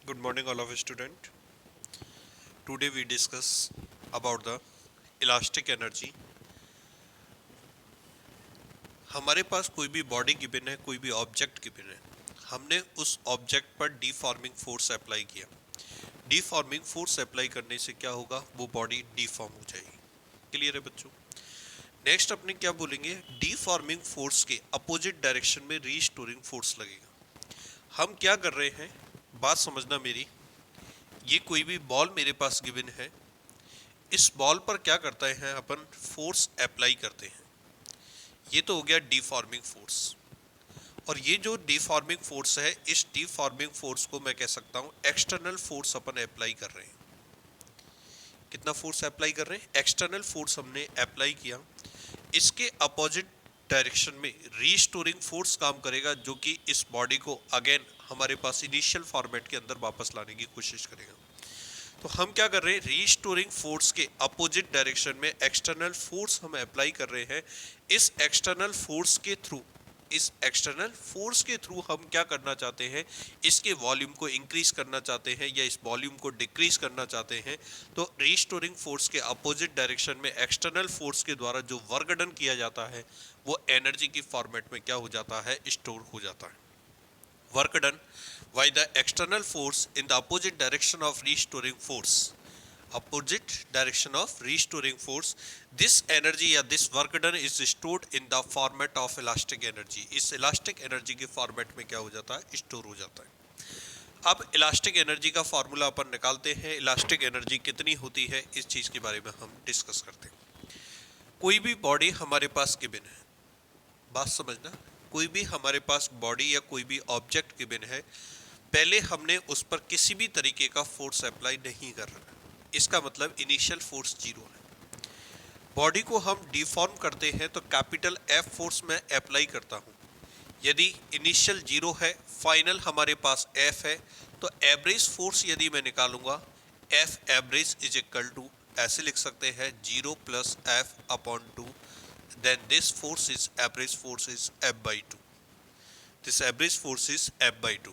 Good morning, all of you student. Today we discuss about the elastic energy. हमारे पास कोई भी body given है, कोई भी ऑब्जेक्ट गिवन है, हमने उस ऑब्जेक्ट पर डीफॉर्मिंग फोर्स अप्लाई किया। डीफॉर्मिंग फोर्स अप्लाई करने से क्या होगा, वो बॉडी डीफॉर्म हो जाएगी। क्लियर है बच्चों? नेक्स्ट अपने क्या बोलेंगे, डीफॉर्मिंग फोर्स के अपोजिट डायरेक्शन में रीस्टोरिंग फोर्स लगेगा। हम क्या कर रहे हैं, बात समझना मेरी। ये कोई भी बॉल मेरे पास गिवन है, इस बॉल पर क्या करते हैं अपन, फोर्स अप्लाई करते हैं। ये तो हो गया डीफॉर्मिंग फोर्स। और ये जो डीफॉर्मिंग फोर्स है, इस डीफॉर्मिंग फोर्स को मैं कह सकता हूं एक्सटर्नल फोर्स अपन अप्लाई कर रहे हैं। कितना फोर्स अप्लाई कर रहे हैं, एक्सटर्नल फोर्स हमने अप्लाई किया। इसके अपोजिट डायरेक्शन में रीस्टोरिंग फोर्स काम करेगा, जो कि इस बॉडी को अगेन हमारे पास इनिशियल फॉर्मेट के अंदर वापस लाने की कोशिश करेगा। तो हम क्या कर रहे हैं, रीस्टोरिंग फोर्स के अपोजिट डायरेक्शन में एक्सटर्नल फोर्स हम अप्लाई कर रहे हैं। इस एक्सटर्नल फोर्स के थ्रू हम क्या करना चाहते हैं, इसके वॉल्यूम को इंक्रीज करना चाहते हैं या इस वॉल्यूम को डिक्रीज करना चाहते हैं। तो रीस्टोरिंग फोर्स के अपोजिट डायरेक्शन में एक्सटर्नल फोर्स के द्वारा जो वर्क डन किया जाता है, वो एनर्जी की फॉर्मेट में क्या हो जाता है, स्टोर हो जाता है। Work done by the external force in the opposite direction of restoring force. Opposite direction of restoring force. This energy या this work done is stored in the format of elastic energy. इस elastic energy के format में क्या हो जाता है, store हो जाता है। अब इलास्टिक एनर्जी का फॉर्मूला अपन निकालते हैं। इलास्टिक एनर्जी कितनी होती है, इस चीज के बारे में हम डिस्कस करते हैं। कोई भी बॉडी हमारे पास गिवन है, बात समझना, कोई भी हमारे पास बॉडी या कोई भी ऑब्जेक्ट गिवन है, पहले हमने उस पर किसी भी तरीके का फोर्स अप्लाई नहीं कर रहा। इसका मतलब इनिशियल फोर्स जीरो है। बॉडी को हम डिफॉर्म करते हैं तो कैपिटल एफ फोर्स में अप्लाई करता हूं। यदि इनिशियल जीरो है, फाइनल हमारे पास एफ है, तो एवरेज फोर्स यदि मैं निकालूंगा, F average is equal to, ऐसे लिख सकते हैं, zero plus F upon two, then this force is average force is F by 2. This average force is F by 2.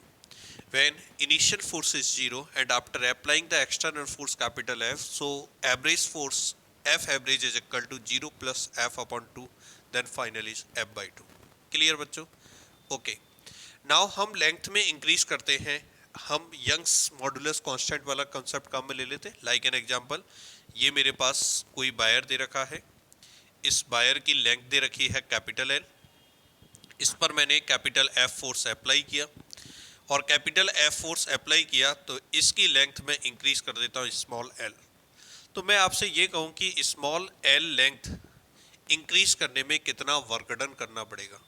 When initial force is 0 and after applying the external force capital F, so average force F average is equal to 0 plus F upon 2, then final is F by 2. Clear बच्चों? Okay. Now हम length में increase करते हैं। हम Young's modulus constant वाला concept काम में ले लेते। लाइक एन एग्जांपल, ये मेरे पास कोई वायर दे रखा है, इस वायर की लेंथ दे रखी है कैपिटल एल। इस पर मैंने कैपिटल एफ फोर्स अप्लाई किया, और कैपिटल एफ फोर्स अप्लाई किया तो इसकी लेंथ में इंक्रीज कर देता हूँ स्मॉल एल। तो मैं आपसे ये कहूँ कि स्मॉल एल लेंथ इंक्रीज करने में कितना वर्क डन करना पड़ेगा।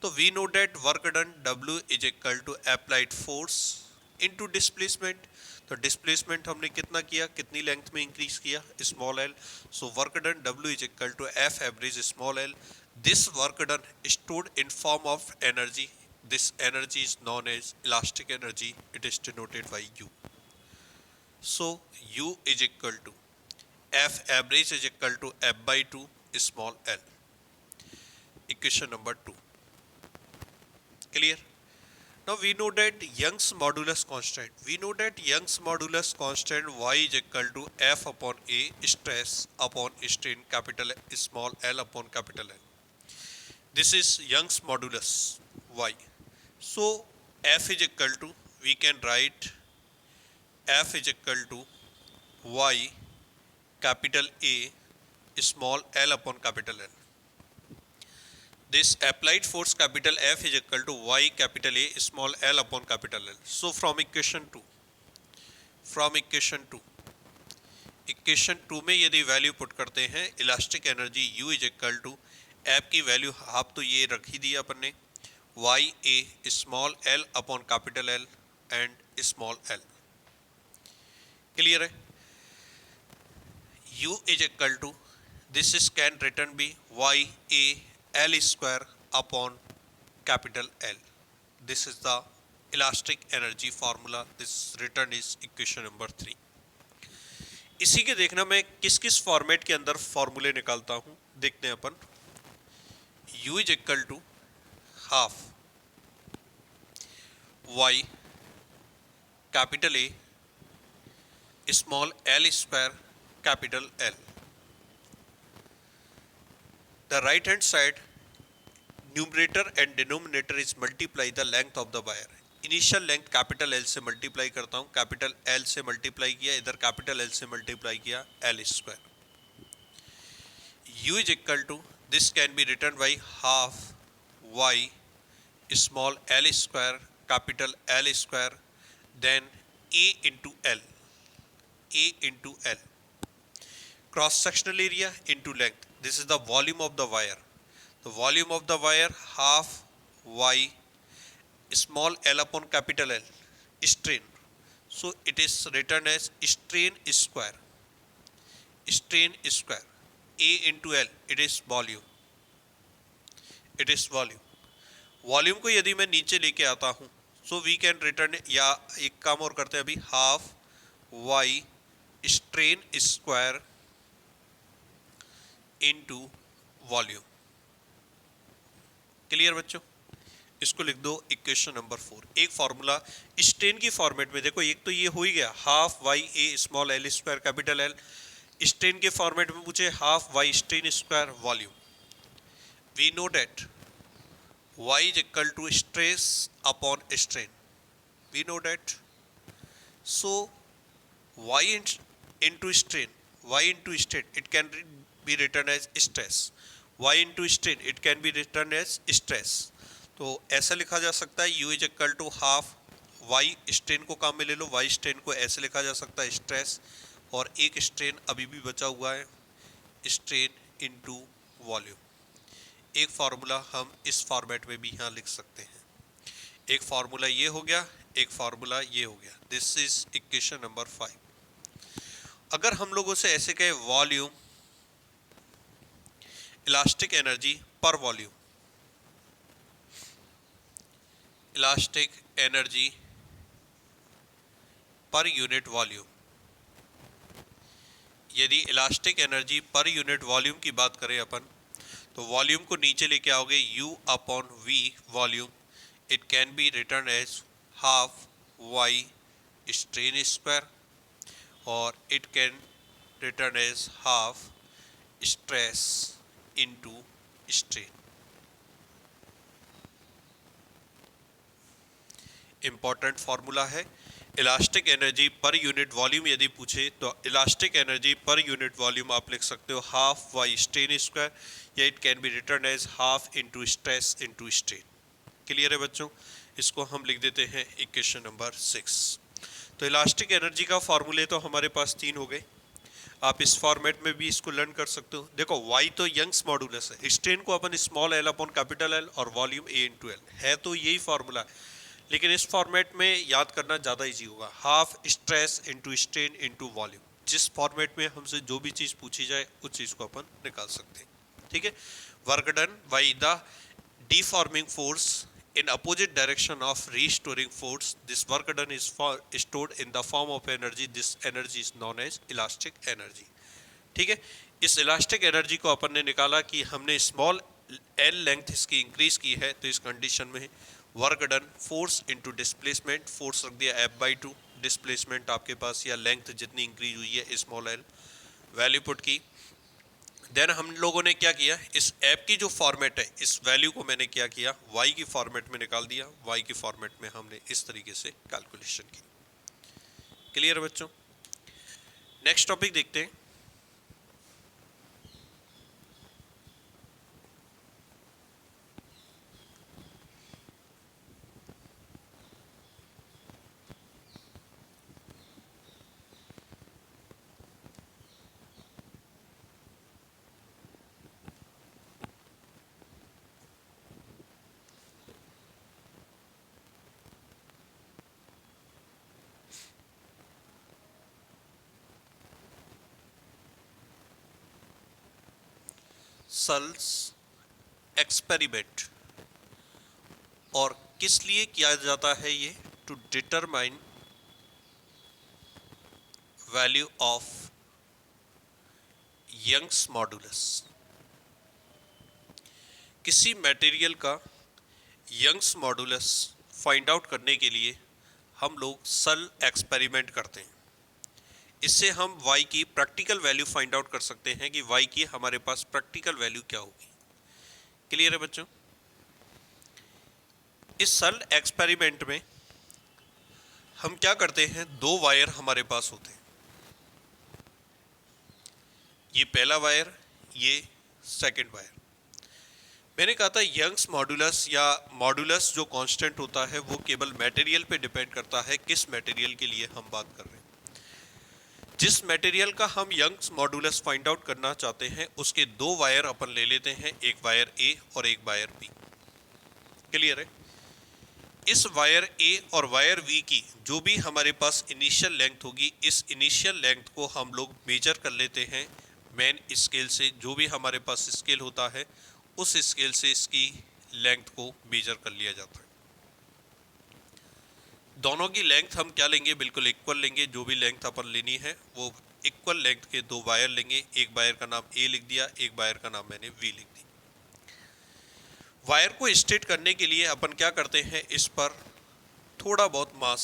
तो we know that work done W is equal to applied force into displacement. तो डिस्प्लेसमेंट हमने कितना किया, कितनी लेंथ में इंक्रीज किया, small L. So work done W is equal to F average small L. This work done stored in form of energy. This energy is known as elastic energy, it is denoted by U. So U is equal to F average is equal to F by 2 small l. Equation number 2. Clear? Now we know that Young's modulus constant. We know that Young's modulus constant Y is equal to F upon A stress upon strain capital small l upon capital L. This is Young's modulus Y. So F is equal to, we can write F is equal to Y capital A small l upon capital L. This applied force capital F is equal to Y capital A small l upon capital L. So from equation 2, equation 2 में यदि value put करते हैं, elastic energy U is equal to, F की value आप तो ये रख ही दिया अपन ने, Y A small L upon capital L and small L. Clear है? U is equal to, this is can written be Y A L square upon capital L. This is the elastic energy formula, this written is equation number 3। इसी के देखना मैं किस किस format के अंदर फॉर्मूले निकालता हूं, देखते हैं अपन। U is equal to half Y capital A, small l square, capital L. The right hand side, numerator and denominator is multiply the length of the wire. Initial length capital L से multiply करता हूं, capital L से multiply किया, इधर capital L से multiply किया, L square. U is equal to, this can be written by half y small l square capital L square, then A into L, A into L. Cross sectional area into length. This is the volume of the wire. The volume of the wire half y small l upon capital L, strain. So it is written as strain square. Strain square. A into L, it is volume. It is volume. Volume को यदि मैं नीचे लेके आता हूं, सो we can return, या एक काम और करते हैं अभी, half Y strain square into volume. Clear बच्चों? इसको लिख दो इक्वेशन नंबर 4. एक फॉर्मूला स्ट्रेन की फॉर्मेट में देखो, एक तो ये हो ही गया हाफ वाई ए small l square capital l. Strain के फॉर्मेट में पूछे half Y strain square volume. We know that y is equal to stress upon strain. We know that. So y into strain, y into strain, it can be written as stress. y into strain, it can be written as stress. तो ऐसा लिखा जा सकता है u is equal to half y strain को काम में ले लो, y strain को ऐसे लिखा जा सकता है stress, और एक strain अभी भी बचा हुआ है, strain into volume. एक फार्मूला हम इस फॉर्मेट में भी यहाँ लिख सकते हैं. एक फार्मूला ये हो गया, एक फार्मूला ये हो गया. This is equation number 5. अगर हम लोगों से ऐसे कहे volume elastic energy per volume, elastic energy per unit volume, यदि elastic energy per unit volume की बात करें अपन, तो वॉल्यूम को नीचे लेके आओगे U upon V volume. It can be written as half Y strain square, और it can written as half stress into strain. Important formula है. Elastic energy per unit volume यदि पूछे तो elastic energy per unit volume आप लिख सकते हो half Y strain square, या it can be written as half into stress into strain. Clear है बच्चों? इसको हम लिख देते हैं इक्वेशन नंबर 6. तो इलास्टिक एनर्जी का फॉर्मूले तो हमारे पास 3 हो गए. आप इस फॉर्मेट में भी इसको लर्न कर सकते हो. देखो y तो यंग्स मॉडुलस है, स्ट्रेन को अपन small L upon capital l, और वॉल्यूम a इंटू एल है, तो यही फॉर्मूला है. लेकिन इस फॉर्मेट में याद करना ज़्यादा इजी होगा, half stress into strain into volume. जिस फॉर्मेट में हमसे जो भी चीज़ पूछी जाए उस चीज़ को अपन निकाल सकते हैं. ठीक है. Work done by the deforming force in opposite direction of restoring force. This work done is stored in the form of energy. This energy is known as elastic energy. ठीक है. इस इलास्टिक एनर्जी को अपन ने निकाला कि हमने small L length इसकी increase की है, तो इस कंडीशन में work done force into displacement, force रख दिया F/2, डिस्प्लेसमेंट आपके पास या लेंथ जितनी इंक्रीज हुई है स्मॉल एल, वैल्यू पुट की. देन हम लोगों ने क्या किया, इस ऐप की जो फॉर्मेट है इस वैल्यू को मैंने क्या किया, y की फॉर्मेट में निकाल दिया. y की फॉर्मेट में हमने इस तरीके से कैलकुलेशन की. क्लियर बच्चों? नेक्स्ट टॉपिक देखते हैं. सल्स एक्सपेरिमेंट, और किस लिए किया जाता है ये, to determine value of Young's modulus. किसी मटेरियल का यंग्स मॉडुलस फाइंड आउट करने के लिए हम लोग सल एक्सपेरिमेंट करते हैं। इससे हम y की प्रैक्टिकल वैल्यू फाइंड आउट कर सकते हैं कि y की हमारे पास प्रैक्टिकल वैल्यू क्या होगी। क्लियर है बच्चों? इस सल एक्सपेरिमेंट में हम क्या करते हैं, दो वायर हमारे पास होते हैं। ये पहला वायर, ये सेकंड वायर। मैंने कहा था यंग्स मॉडुलस या मॉडुलस जो कांस्टेंट होता है वो केवल मटेरियल पे डिपेंड करता है। किस मटेरियल के लिए हम बात कर रहे हैं? जिस मटेरियल का हम यंग्स मॉडुलस फाइंड आउट करना चाहते हैं उसके दो वायर अपन ले लेते हैं, एक वायर ए और एक वायर बी। क्लियर है? इस वायर ए और वायर बी की जो भी हमारे पास इनिशियल लेंथ होगी, इस इनिशियल लेंथ को हम लोग मेजर कर लेते हैं मेन स्केल से। जो भी हमारे पास स्केल होता है उस स्केल से इसकी लेंथ को मेजर कर लिया जाता है। दोनों की लेंथ हम क्या लेंगे, बिल्कुल इक्वल लेंगे। जो भी लेंथ अपन लेनी है वो इक्वल लेंथ के दो वायर लेंगे। एक वायर का नाम ए लिख दिया, एक वायर का नाम मैंने वी लिख दिया। वायर को स्ट्रेट करने के लिए अपन क्या करते हैं, इस पर थोड़ा बहुत मास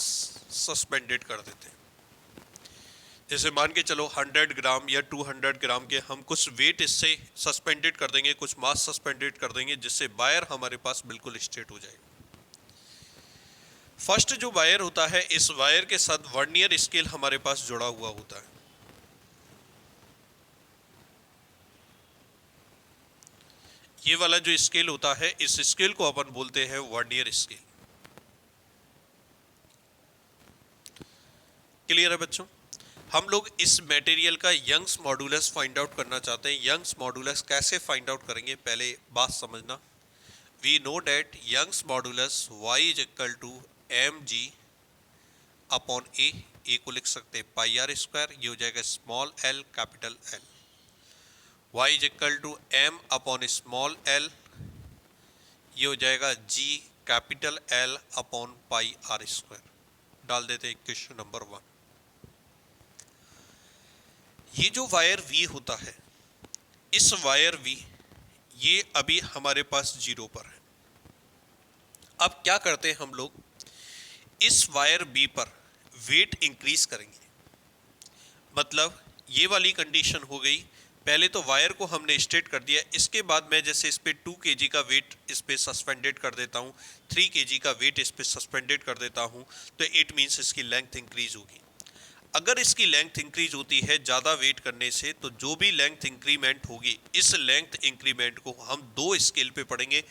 सस्पेंडेड कर देते हैं। जैसे मान के चलो 100 ग्राम या 200 ग्राम के हम कुछ वेट इससे सस्पेंडेड कर देंगे, कुछ मास सस्पेंडेड कर देंगे, जिससे वायर हमारे पास बिल्कुल स्ट्रेट हो जाएगा। फर्स्ट जो वायर होता है, इस वायर के साथ वर्नियर स्केल हमारे पास जुड़ा हुआ होता है। ये वाला जो स्केल होता है, इस स्केल को अपन बोलते हैं वर्नियर स्केल। क्लियर है बच्चों? हम लोग इस मटेरियल का यंग्स मॉडुलस फाइंड आउट करना चाहते हैं। यंग्स मॉडुलस कैसे फाइंड आउट करेंगे, पहले बात समझना। We know that Young's modulus y is equal to mg upon a को लिख सकते हैं पाई आर स्क्वायर, ये हो जाएगा small L capital L. y is equal to m upon small L, ये हो जाएगा g capital L upon pi R square. डाल देते हैं क्वेश्चन नंबर 1। ये जो वायर V होता है, इस वायर V ये अभी हमारे पास 0 पर है। अब क्या करते हैं हम लोग, इस वायर B पर वेट इंक्रीज करेंगे। मतलब ये वाली कंडीशन हो गई, पहले तो वायर को हमने स्ट्रेट कर दिया, इसके बाद मैं जैसे इस पे 2 kg का वेट इस पे सस्पेंडेड कर देता हूँ, 3 kg का वेट इस पे सस्पेंडेड कर देता हूँ, तो इट मीन्स इसकी लेंथ इंक्रीज होगी। अगर इसकी लेंथ इंक्रीज होती है ज़्यादा वेट करने से, तो जो भी लेंथ इंक्रीमेंट होगी, इस लेंथ इंक्रीमेंट को हम दो स्केल पे पढ़ेंगे।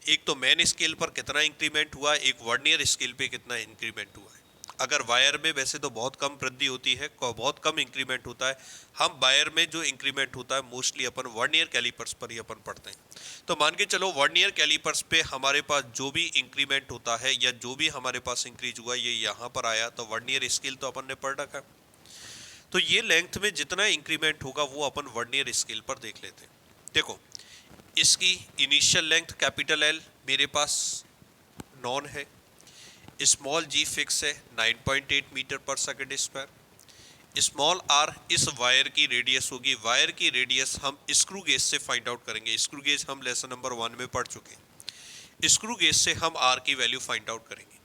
एक तो मेन स्केल पर कितना इंक्रीमेंट हुआ, एक वर्नियर स्केल पे कितना इंक्रीमेंट हुआ है। अगर वायर में वैसे तो बहुत कम वृद्धि होती है, बहुत कम इंक्रीमेंट होता है, हम वायर में जो इंक्रीमेंट होता है मोस्टली अपन वर्नियर कैलिपर्स पर ही अपन पढ़ते हैं। तो मान के चलो वर्नियर कैलिपर्स पे हमारे पास जो भी इंक्रीमेंट होता है या जो भी हमारे पास इंक्रीज हुआ, ये यहाँ पर आया, तो वर्नियर स्केल तो अपन ने पढ़ रखा है। तो ये लेंथ में जितना इंक्रीमेंट होगा वो अपन वर्नियर स्केल पर देख लेते हैं। देखो, इसकी इनिशियल लेंथ कैपिटल एल मेरे पास नॉन है, स्मॉल जी फिक्स है 9.8 मीटर पर सेकंड स्क्वायर, स्मॉल आर इस वायर की रेडियस होगी। वायर की रेडियस हम स्क्रू गेज से फाइंड आउट करेंगे। स्क्रू गेज हम लेसन नंबर 1 में पढ़ चुके हैं। स्क्रू गेज से हम आर की वैल्यू फाइंड आउट करेंगे।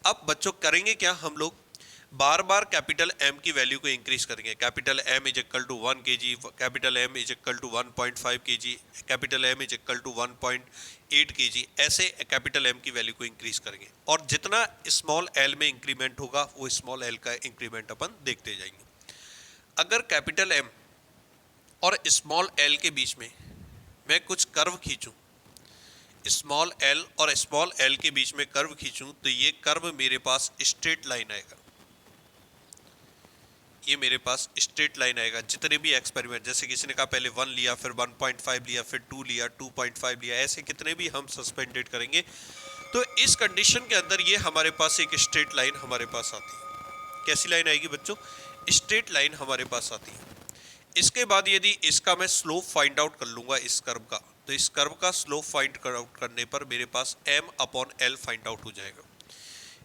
अब बच्चों करेंगे क्या, हम लोग बार बार कैपिटल एम की वैल्यू को इंक्रीज करेंगे। Capital M is equal to 1 kg, capital M is equal to 1.5 kg, capital M is equal to 1.8 kg, ऐसे कैपिटल एम की वैल्यू को इंक्रीज करेंगे। और जितना स्मॉल एल में इंक्रीमेंट होगा वो स्मॉल एल का इंक्रीमेंट अपन देखते जाएंगे। अगर कैपिटल एम और स्मॉल एल के बीच में मैं कुछ कर्व खींचूं, स्मॉल एल और स्मॉल एल के बीच में कर्व खींचूं, तो ये कर्व मेरे पास स्ट्रेट लाइन आएगा। ये मेरे पास स्ट्रेट लाइन आएगा। जितने भी एक्सपेरिमेंट, जैसे किसी ने कहा पहले 1 लिया, फिर 1.5 लिया, फिर 2 लिया, 2.5 लिया, ऐसे कितने भी हम सस्पेंडेड करेंगे, तो इस कंडीशन के अंदर ये हमारे पास एक स्ट्रेट लाइन हमारे पास आती है। कैसी लाइन आएगी बच्चों? स्ट्रेट लाइन हमारे पास आती है। इसके बाद यदि इसका मैं स्लोप फाइंड आउट कर लूँगा इस कर्व का, तो इस कर्व का स्लोप फाइंड आउट करने पर मेरे पास m upon L find out हो जाएगा।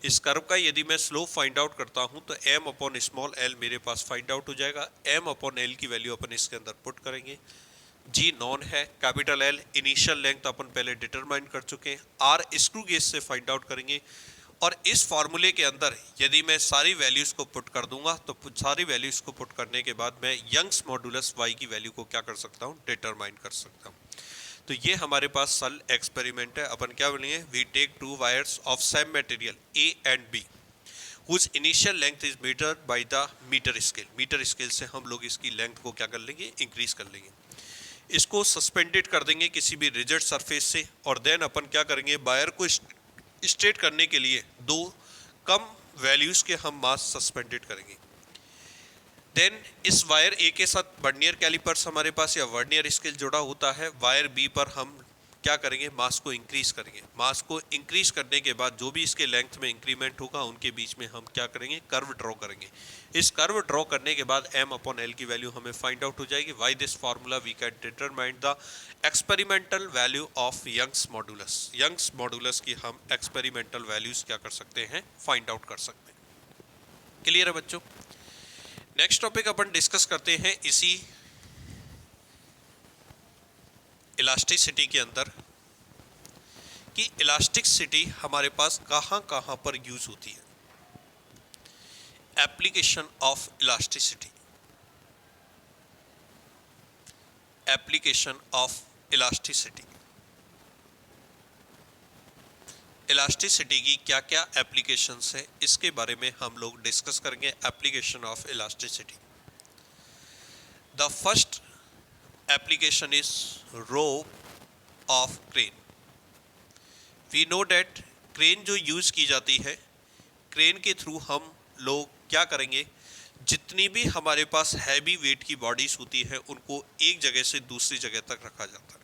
इस कर्व का यदि मैं स्लोप फाइंड आउट करता हूं तो m अपॉन स्मॉल एल मेरे पास फाइंड आउट हो जाएगा। m अपॉन एल की वैल्यू अपन इसके अंदर पुट करेंगे। g नॉन है, कैपिटल एल इनिशियल लेंथ अपन पहले डिटरमाइन कर चुके हैं, r स्क्रू गेज से फाइंड आउट करेंगे और इस फॉर्मूले के अंदर यदि मैं सारी वैल्यूज़ को पुट कर दूंगा तो सारी वैल्यूज़ को पुट करने के बाद मैं यंग्स मॉडुलस y की वैल्यू को क्या कर सकता हूँ, डिटरमाइन कर सकता हूँ। तो ये हमारे पास सल एक्सपेरिमेंट है। अपन क्या बोलेंगे, we take two wires of same material A and B whose initial length is measured by the metre scale. Metre scale से हम लोग इसकी लेंथ को क्या कर लेंगे, इंक्रीज कर लेंगे। इसको सस्पेंडेड कर देंगे किसी भी रिजिड सरफेस से, और देन अपन क्या करेंगे, वायर को स्ट्रेट करने के लिए दो कम वैल्यूज के हम मास सस्पेंडेड करेंगे। देन इस वायर ए के साथ वर्नियर कैलिपर्स हमारे पास या वर्नियर स्केल जुड़ा होता है। वायर बी पर हम क्या करेंगे, मास को इंक्रीज करेंगे। मास को इंक्रीज करने के बाद जो भी इसके लेंथ में इंक्रीमेंट होगा उनके बीच में हम क्या करेंगे, कर्व ड्रॉ करेंगे। इस कर्व ड्रॉ करने के बाद m अपॉन एल की वैल्यू हमें फाइंड आउट हो जाएगी। By this formula we can determine the experimental value of Young's modulus. Young's modulus की हम एक्सपेरिमेंटल वैल्यूज क्या कर सकते हैं, फाइंड आउट कर सकते हैं। क्लियर है बच्चों। नेक्स्ट टॉपिक अपन डिस्कस करते हैं इसी इलास्टिसिटी के अंदर कि इलास्टिसिटी हमारे पास कहाँ कहाँ पर यूज होती है। Application of elasticity, application of elasticity. Elasticity की क्या क्या एप्लीकेशंस है, इसके बारे में हम लोग डिस्कस करेंगे। Application of elasticity, the first application is rope of crane. We know that crane जो यूज की जाती है, क्रेन के थ्रू हम लोग क्या करेंगे, जितनी भी हमारे पास हैवी वेट की बॉडीज होती है उनको एक जगह से दूसरी जगह तक रखा जाता है।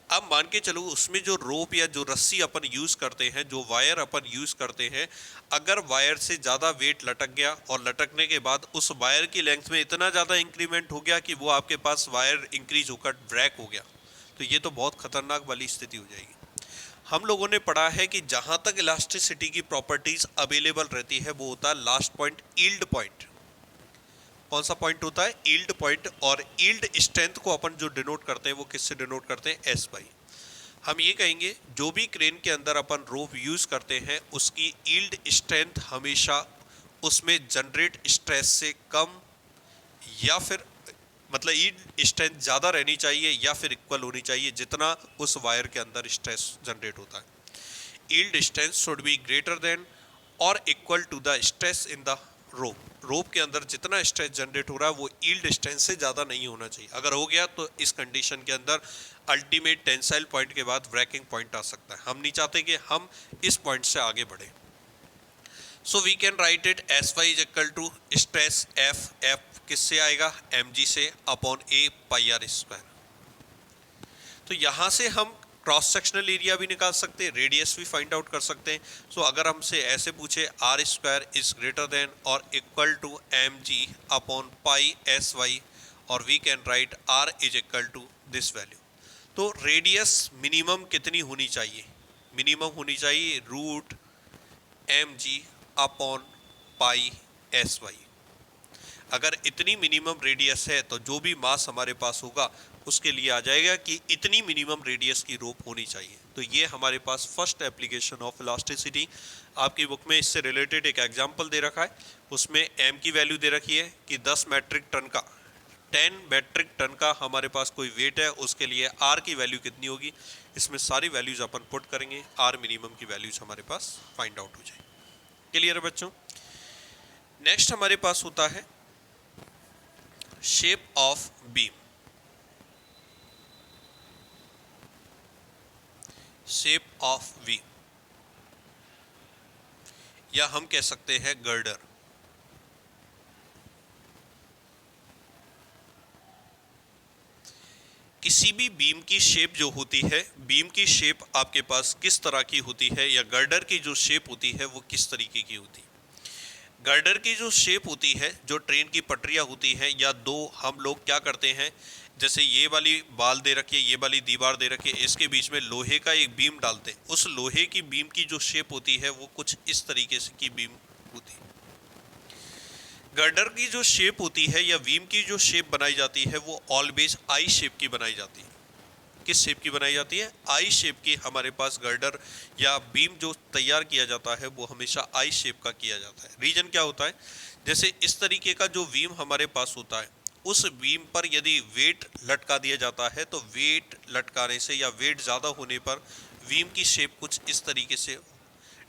अब मान के चलो उसमें जो रोप या जो रस्सी अपन यूज करते हैं, जो वायर अपन यूज करते हैं, अगर वायर से ज़्यादा वेट लटक गया और लटकने के बाद उस वायर की लेंथ में इतना ज़्यादा इंक्रीमेंट हो गया कि वो आपके पास वायर इंक्रीज होकर ब्रेक हो गया, तो ये तो बहुत खतरनाक वाली स्थिति हो जाएगी। हम लोगों ने पढ़ा है कि जहाँ तक इलास्टिसिटी की प्रॉपर्टीज अवेलेबल रहती है वो होता है लास्ट पॉइंट, यील्ड पॉइंट। कौन सा पॉइंट होता है, यील्ड पॉइंट। और यील्ड स्ट्रेंथ को अपन जो डिनोट करते हैं वो किससे डिनोट करते हैं, एस बाई। हम ये कहेंगे जो भी क्रेन के अंदर अपन रोप यूज करते हैं उसकी यील्ड स्ट्रेंथ हमेशा उसमें जनरेट स्ट्रेस से कम या फिर मतलब यील्ड स्ट्रेंथ ज़्यादा रहनी चाहिए या फिर इक्वल होनी चाहिए जितना उस वायर के अंदर स्ट्रेस जनरेट होता है। Yield strength should be greater than और equal to the stress in the rope. Rope के अंदर जितना स्ट्रेस जनरेट हो रहा है वो यील्ड स्ट्रेंथ से ज़्यादा नहीं होना चाहिए। अगर हो गया तो इस कंडीशन के अंदर अल्टीमेट टेंसाइल पॉइंट के बाद ब्रेकिंग पॉइंट आ सकता है। हम नहीं चाहते कि हम इस पॉइंट से आगे बढ़े। So we can write it as Y is equal to stress F, F किससे आएगा, एम जी से, upon A pi R square. तो यहाँ से हम क्रॉस सेक्शनल एरिया भी निकाल सकते हैं, रेडियस भी फाइंड आउट कर सकते हैं। सो अगर हमसे ऐसे पूछे r square is greater than और equal to m g upon pi s y, और we can write r is equal to this value. तो रेडियस मिनिमम कितनी होनी चाहिए, मिनिमम होनी चाहिए root m g upon pi s y. अगर इतनी मिनिमम रेडियस है तो जो भी मास हमारे पास होगा उसके लिए आ जाएगा कि इतनी मिनिमम रेडियस की रोप होनी चाहिए। तो ये हमारे पास फर्स्ट एप्लीकेशन ऑफ इलास्टिसिटी। आपकी बुक में इससे रिलेटेड एक एग्जांपल दे रखा है, उसमें एम की वैल्यू दे रखी है कि 10 मेट्रिक टन का 10 मेट्रिक टन का हमारे पास कोई वेट है, उसके लिए आर की वैल्यू कितनी होगी। इसमें सारी वैल्यूज अपन पुट करेंगे, आर मिनिमम की वैल्यूज हमारे पास फाइंड आउट हो जाएगी। क्लियर है बच्चों। नेक्स्ट हमारे पास होता है shape of beam. Shape of beam या हम कह सकते हैं गर्डर। किसी भी बीम की शेप जो होती है, बीम की शेप आपके पास किस तरह की होती है या गर्डर की जो शेप होती है वो किस तरीके की होती है। गर्डर की जो शेप होती है, जो ट्रेन की पटरियाँ होती हैं या दो हम लोग क्या करते हैं, जैसे ये वाली बाल दे रखी है, ये वाली दीवार दे रखी है, इसके बीच में लोहे का एक बीम डालते हैं। उस लोहे की बीम की जो शेप होती है वो कुछ इस तरीके से की बीम होती है। गर्डर की जो शेप होती है या बीम की जो शेप बनाई जाती है वो ऑलवेज आई शेप की बनाई जाती है। किस शेप की बनाई जाती है? आई शेप की हमारे पास गर्डर या बीम जो तैयार किया जाता है वो हमेशा आई शेप का किया जाता है। रीजन क्या होता है? जैसे इस तरीके का जो बीम हमारे पास होता है, उस बीम पर यदि वेट लटका दिया जाता है तो वेट लटकाने से या वेट ज़्यादा होने पर बीम की शेप कुछ इस तरीके से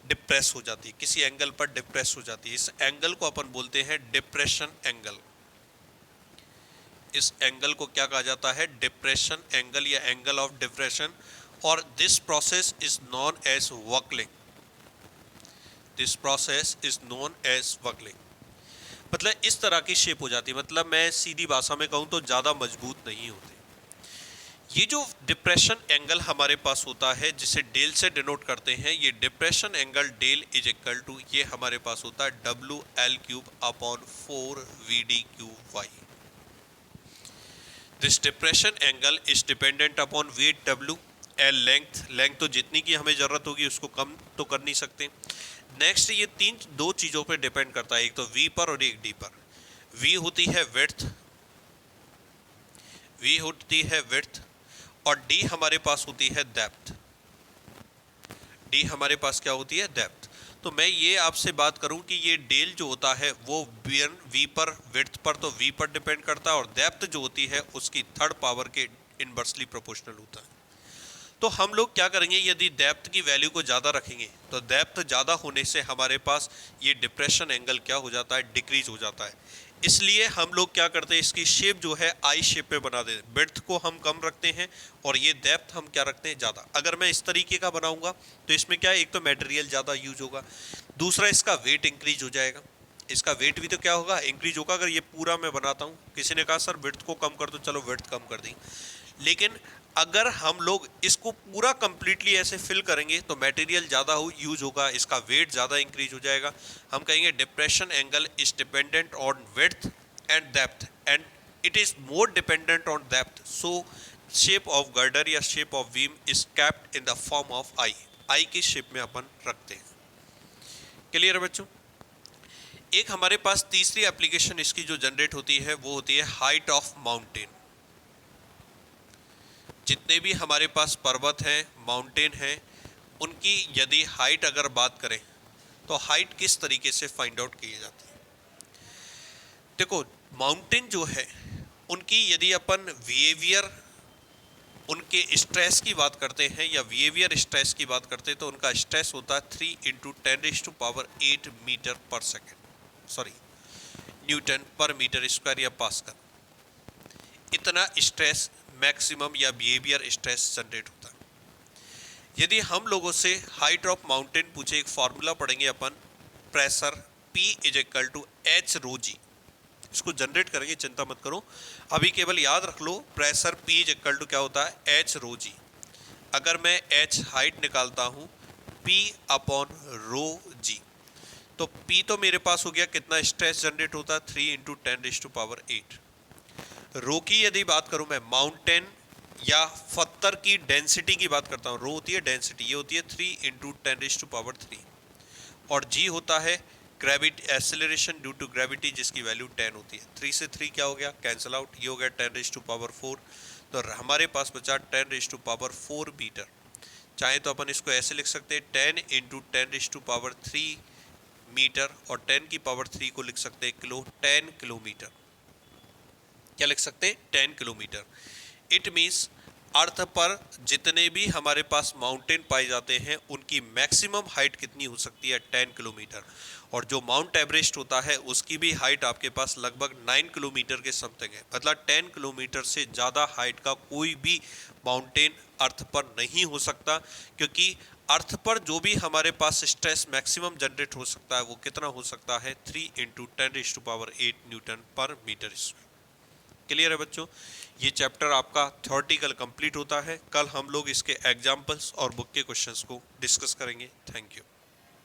डिप्रेस हो जाती है, किसी एंगल पर डिप्रेस हो जाती है। इस एंगल को अपन बोलते हैं डिप्रेशन एंगल। इस एंगल को क्या कहा जाता है? डिप्रेशन एंगल या एंगल ऑफ डिप्रेशन। और this process is known as buckling. This process is known as buckling. मतलब इस तरह की शेप हो जाती है। मतलब मैं सीधी भाषा में कहूँ तो ज़्यादा मजबूत नहीं होते। ये जो डिप्रेशन एंगल हमारे पास होता है जिसे डेल से डिनोट करते हैं, ये depression angle del is equal to, ये हमारे पास होता है WL³ upon 4VD³Y। This depression angle is dependent upon weight W, L length तो जितनी की हमें जरूरत होगी उसको कम तो कर नहीं सकते। नेक्स्ट ये दो चीज़ों पे डिपेंड करता है, एक तो V पर और एक D पर। V होती है विड्थ और D हमारे पास होती है डेप्थ। D हमारे पास क्या होती है? डेप्थ। तो मैं ये आपसे बात करूं कि ये डेल जो होता है वो V पर, विड्थ पर तो V पर डिपेंड करता है, और डेप्थ जो होती है उसकी थर्ड पावर के इनवर्सली प्रोपोर्शनल होता है। तो हम लोग क्या करेंगे, यदि डेप्थ की वैल्यू को ज़्यादा रखेंगे तो डेप्थ ज़्यादा होने से हमारे पास ये डिप्रेशन एंगल क्या हो जाता है? डिक्रीज हो जाता है। इसलिए हम लोग क्या करते हैं, इसकी शेप जो है आई शेप पे बना देते हैं। विड्थ को हम कम रखते हैं और ये डेप्थ हम क्या रखते हैं? ज़्यादा। अगर मैं इस तरीके का बनाऊंगा तो इसमें क्या है, एक तो मटेरियल ज़्यादा यूज होगा, दूसरा इसका वेट इंक्रीज हो जाएगा। इसका वेट भी तो क्या होगा? इंक्रीज होगा। अगर ये पूरा मैं बनाता हूँ, किसी ने कहा सर विड्थ को कम कर दो, चलो विड्थ कम कर दी, लेकिन अगर हम लोग इसको पूरा कंप्लीटली ऐसे फिल करेंगे तो मटेरियल ज़्यादा यूज होगा, इसका वेट ज़्यादा इंक्रीज हो जाएगा। हम कहेंगे depression angle is dependent on width and depth and it is more dependent on depth, so shape of girder या shape of beam is kept in the form of I की shape में अपन रखते हैं। Clear है बच्चों? एक हमारे पास तीसरी एप्लीकेशन इसकी जो जनरेट होती है वो होती है हाइट ऑफ माउंटेन। जितने भी हमारे पास पर्वत हैं, माउंटेन हैं, उनकी यदि हाइट अगर बात करें तो हाइट किस तरीके से फाइंड आउट की जाती है? देखो, माउंटेन जो है उनकी यदि अपन बिहेवियर, उनके स्ट्रेस की बात करते हैं या बिहेवियर स्ट्रेस की बात करते हैं तो उनका स्ट्रेस होता है 3 × 10⁸ मीटर पर सेकेंड, सॉरी न्यूटन पर मीटर स्क्वायर या पास्कल। इतना स्ट्रेस मैक्सिमम या बिहेवियर स्ट्रेस जनरेट होता है। यदि हम लोगों से हाइट ऑफ माउंटेन पूछे, एक फॉर्मूला पढ़ेंगे अपन, प्रेशर P = H ρg, इसको जनरेट करेंगे, चिंता मत करो, अभी केवल याद रख लो प्रेशर P = क्या होता है? H ρg। अगर मैं H हाइट निकालता हूँ P/ρg, तो P तो मेरे पास हो गया, कितना स्ट्रेस जनरेट होता है? 3 × 10⁸। रो की यदि बात करूं मैं, माउंटेन या पत्थर की डेंसिटी की बात करता हूं, रो होती है डेंसिटी, ये होती है 3 × 10⁻3, और जी होता है gravity, acceleration due to gravity, जिसकी वैल्यू 10 होती है। 3 से 3 क्या हो गया? कैंसिल आउट, ये हो गया 10⁻4, तो हमारे पास बचा 10⁻4 मीटर। चाहे तो अपन इसको ऐसे लिख सकते हैं 10 × 10⁻3 मीटर, और 10 की पावर 3 को लिख सकते हैं किलो, 10 किलोमीटर। क्या लिख सकते हैं? 10 किलोमीटर। इट मीन्स अर्थ पर जितने भी हमारे पास माउंटेन पाए जाते हैं उनकी मैक्सिमम हाइट कितनी हो सकती है? 10 किलोमीटर। और जो माउंट एवरेस्ट होता है उसकी भी हाइट आपके पास लगभग 9 किलोमीटर के समथिंग है। मतलब 10 किलोमीटर से ज़्यादा हाइट का कोई भी माउंटेन अर्थ पर नहीं हो सकता, क्योंकि अर्थ पर जो भी हमारे पास स्ट्रेस मैक्सिमम जनरेट हो सकता है वो कितना हो सकता है? 3 × 10⁸ न्यूटन पर मीटर स्क्वायर। क्लियर है बच्चों? ये चैप्टर आपका थ्योरेटिकल कंप्लीट होता है। कल हम लोग इसके एग्जाम्पल्स और बुक के क्वेश्चंस को डिस्कस करेंगे। Thank you.